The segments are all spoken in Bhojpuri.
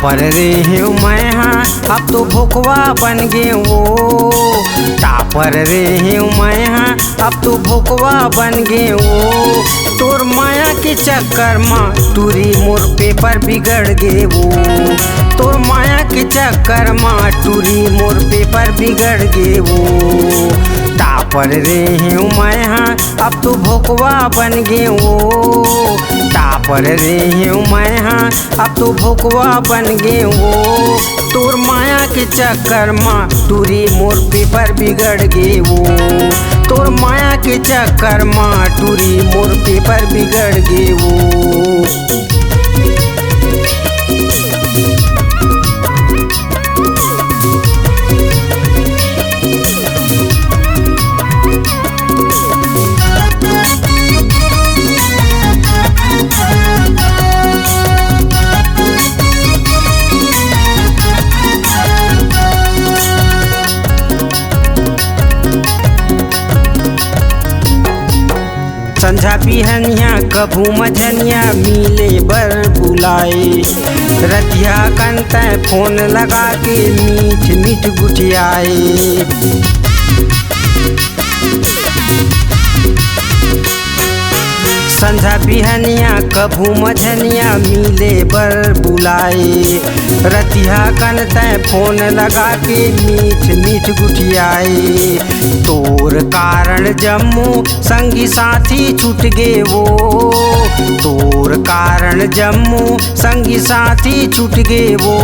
टापर रे हूँ मैं हाँ अब तो भोकवा बन गे वो। टापर रे हूँ मैं हाँ अब तो भोकवा बन गे वो। तोर माया के चक्कर में टूरी मोर पेपर बिगड़ गे वो। तोर माया के चक्कर में टूरी मोर पेपर बिगड़ गे वो। टापर रे हूँ मैं हाँ अब तो भोकवा बन गे वो। टापर रे हूँ मैं हाँ अब तो भोकवा बन गे वो। तोर माया के चक्कर में टूरी मोर पेपर बिगड़ गे वो। तोर माया के चक्कर में टूरी मोर पेपर बिगड़ गे वो। संझा बिहनिया कभू मझनिया मिले बर बुलाए। रतिया कंत फोन लगा के मीठ मीठ गुटियाए। संझा बिहनिया कभू मझनिया मिले बर बुलाए। रतिया कंत फोन लगा के मीठ मीठ गुटियाए। तोर कारण जम्मू संगी साथी छूट गे वो। तोर कारण जम्मू संगी साथी छूट गे वो।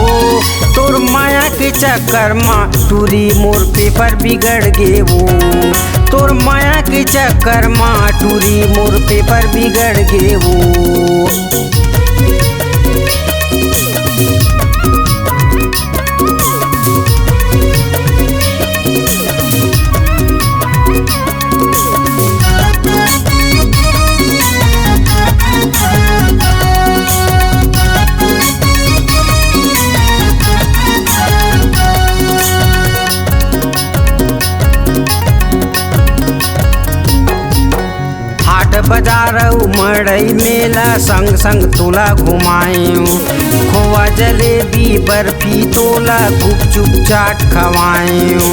तोर माया के चक्कर में टूरी मोर पेपर बिगड़ गे वो। तोर माया के चक्कर में टूरी मोर पेपर बिगड़ गे वो। बाजार मड़ई मेला संग संग तोला घुमायूं। खोआ जलेबी बर्फी तोला गुपचुप चाट खवायूं।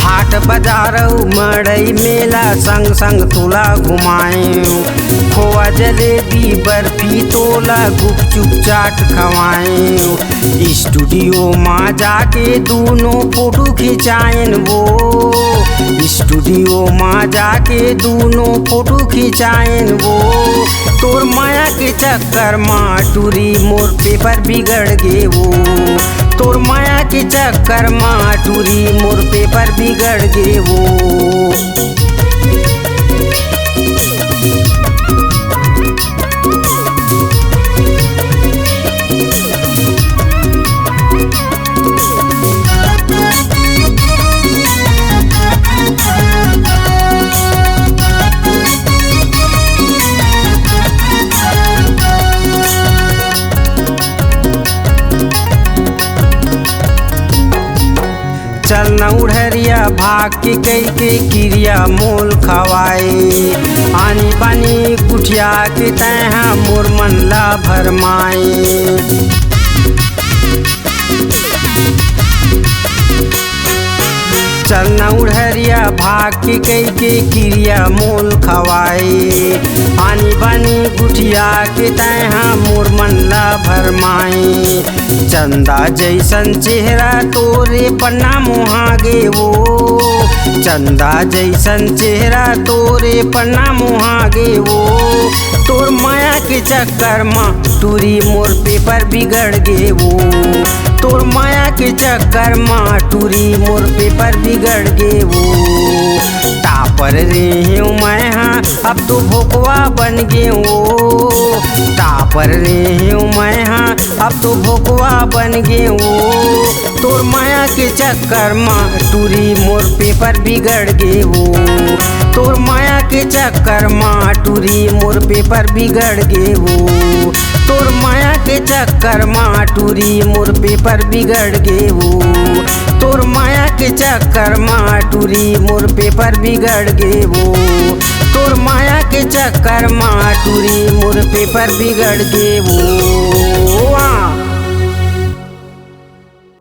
हाट बाजार मड़ई मेला संग संग तोला घुमायूं। खोआ जलेबी बर्फी तोला गुपचुप चाट खवायूं। स्टूडियो में जाके दोनों फोटो खिंचाएन वो। स्टूडियो में जाके दोनों फोटो खिंचाएन वो। तोर माया के चक्कर में टूरी मोर पेपर बिगड़ गे वो। तोर माया के चक्कर में टूरी मोर पेपर बिगड़ गे वो। चलना उड़हरिया भाग के कई के क्रिया मोल खवाए। आनी बानी कुटिया के तैहा मोर मन ला भरमाए। चलना उड़हरिया भाग के कई के क्रिया मोल खवाए। आनी बानी गुटिया के तैहा मोर मन ला भरमाए। चंदा जैसन चेहरा तोरे पन्ना मुहा गे वो। चंदा जैसन चेहरा तोरे पन्ना मुहा गे वो। तोर माया के चक्कर में टूरी मोर पेपर बिगड़ गे वो। तोर माया के चक्कर में टूरी मोर पेपर बिगड़ गे वो। टापर रे हूँ मैं हाँ अब तो भोकवा बन गे वो। टापर रे हूँ मैं हाँ अब तो भोकवा बन गे वो। तोर माया के चक्कर में टूरी मोर पेपर बिगड़ गे वो। तोर माया के चक्कर में टूरी मोर पेपर बिगड़ गे वो। तोर माया के चक्कर में टूरी मोर पेपर बिगड़ गे वो। तोर माया के चक्कर में टूरी मोर पेपर बिगड़ गे वो। तोर माया के चक्कर माँ टूरी मोर पेपर बिगड़ गे वो।